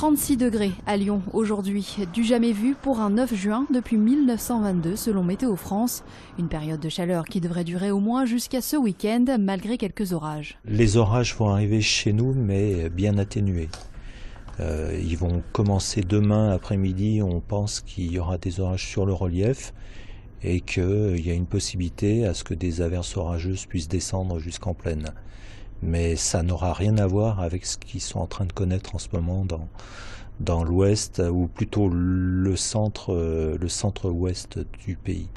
36 degrés à Lyon aujourd'hui, du jamais vu pour un 9 juin depuis 1922 selon Météo France. Une période de chaleur qui devrait durer au moins jusqu'à ce week-end malgré quelques orages. Les orages vont arriver chez nous mais bien atténués. Ils vont commencer demain après-midi, on pense qu'il y aura des orages sur le relief et qu'il y a une possibilité à ce que des averses orageuses puissent descendre jusqu'en plaine. Mais ça n'aura rien à voir avec ce qu'ils sont en train de connaître en ce moment dans l'ouest, ou plutôt le centre-ouest du pays.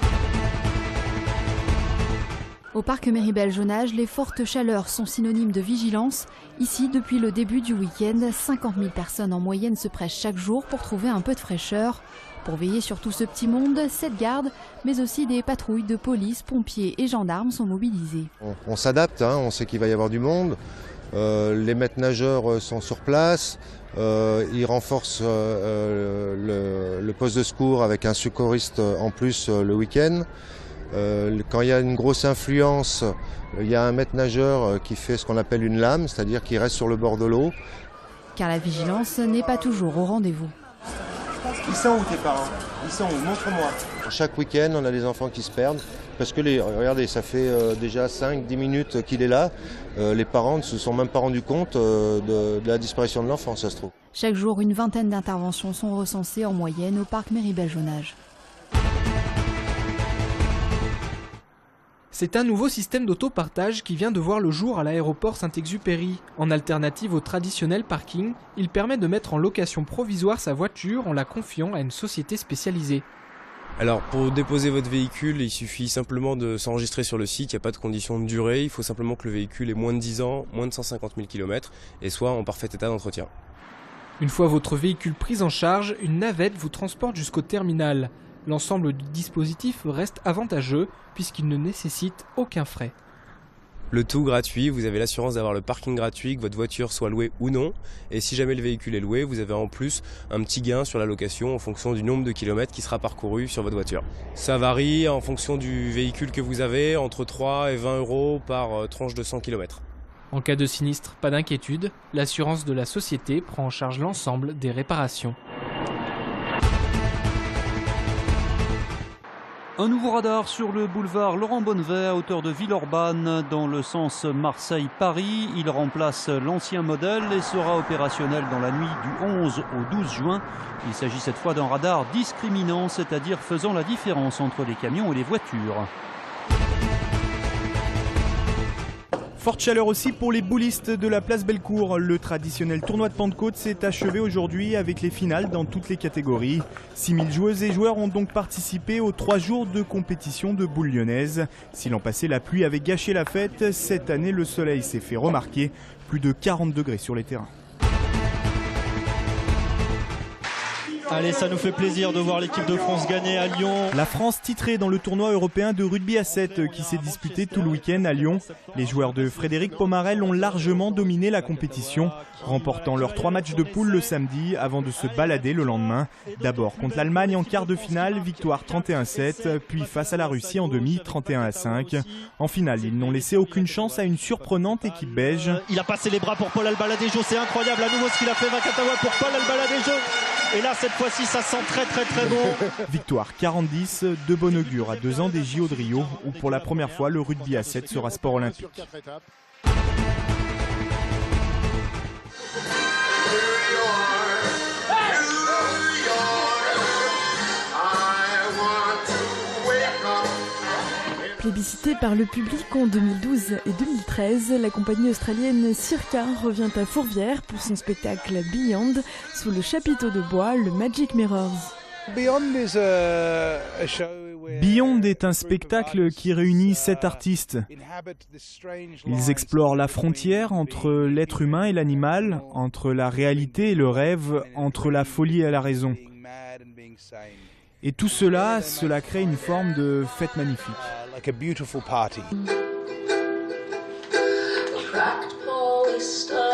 Au parc Méribel-Jonage, les fortes chaleurs sont synonymes de vigilance. Ici, depuis le début du week-end, 50 000 personnes en moyenne se pressent chaque jour pour trouver un peu de fraîcheur. Pour veiller sur tout ce petit monde, 7 gardes, mais aussi des patrouilles de police, pompiers et gendarmes sont mobilisés. On s'adapte, on sait qu'il va y avoir du monde. Les maîtres nageurs sont sur place. Ils renforcent le poste de secours avec un secouriste en plus le week-end. Quand il y a une grosse influence, il y a un maître nageur qui fait ce qu'on appelle une lame, c'est-à-dire qu'il reste sur le bord de l'eau. Car la vigilance n'est pas toujours au rendez-vous. Ils sont où tes parents? Ils sont où? Montre-moi. Chaque week-end, on a des enfants qui se perdent. Parce que, regardez, ça fait déjà 5-10 minutes qu'il est là. Les parents ne se sont même pas rendus compte de la disparition de l'enfant, ça se trouve. Chaque jour, une vingtaine d'interventions sont recensées en moyenne au parc Méribel-Jonage. C'est un nouveau système d'autopartage qui vient de voir le jour à l'aéroport Saint-Exupéry. En alternative au traditionnel parking, il permet de mettre en location provisoire sa voiture en la confiant à une société spécialisée. Alors pour déposer votre véhicule, il suffit simplement de s'enregistrer sur le site, il n'y a pas de condition de durée, il faut simplement que le véhicule ait moins de 10 ans, moins de 150 000 km et soit en parfait état d'entretien. Une fois votre véhicule pris en charge, une navette vous transporte jusqu'au terminal. L'ensemble du dispositif reste avantageux puisqu'il ne nécessite aucun frais. Le tout gratuit, vous avez l'assurance d'avoir le parking gratuit, que votre voiture soit louée ou non. Et si jamais le véhicule est loué, vous avez en plus un petit gain sur la location en fonction du nombre de kilomètres qui sera parcouru sur votre voiture. Ça varie en fonction du véhicule que vous avez, entre 3 et 20 € par tranche de 100 km. En cas de sinistre, pas d'inquiétude, l'assurance de la société prend en charge l'ensemble des réparations. Un nouveau radar sur le boulevard Laurent Bonnevet à hauteur de Villeurbanne dans le sens Marseille-Paris. Il remplace l'ancien modèle et sera opérationnel dans la nuit du 11 au 12 juin. Il s'agit cette fois d'un radar discriminant, c'est-à-dire faisant la différence entre les camions et les voitures. Forte chaleur aussi pour les boulistes de la place Bellecour. Le traditionnel tournoi de Pentecôte s'est achevé aujourd'hui avec les finales dans toutes les catégories. 6000 joueuses et joueurs ont donc participé aux 3 jours de compétition de boules lyonnaises. Si l'an passé la pluie avait gâché la fête, cette année le soleil s'est fait remarquer. Plus de 40 degrés sur les terrains. Allez, ça nous fait plaisir de voir l'équipe de France gagner à Lyon. La France titrée dans le tournoi européen de rugby à 7 qui s'est disputé tout le week-end à Lyon. Les joueurs de Frédéric Pomarel ont largement dominé la compétition, remportant leurs 3 matchs de poule le samedi avant de se balader le lendemain. D'abord contre l'Allemagne en quart de finale, victoire 31-7, puis face à la Russie en demi, 31-5. En finale, ils n'ont laissé aucune chance à une surprenante équipe belge. Il a passé les bras pour Paul Albaladejo, c'est incroyable à nouveau ce qu'il a fait Vakatawa pour Paul Albaladejo. Et là, cette fois-ci, ça sent très bon. Victoire 40-10, de bon augure à 2 ans des JO de Rio, où pour la première fois, le rugby à 7 sera sport olympique. Plébiscitée par le public en 2012 et 2013, la compagnie australienne Circa revient à Fourvière pour son spectacle Beyond sous le chapiteau de bois, le Magic Mirrors. Beyond est un spectacle qui réunit 7 artistes. Ils explorent la frontière entre l'être humain et l'animal, entre la réalité et le rêve, entre la folie et la raison. Et tout cela crée une forme de fête magnifique. Cracked polyester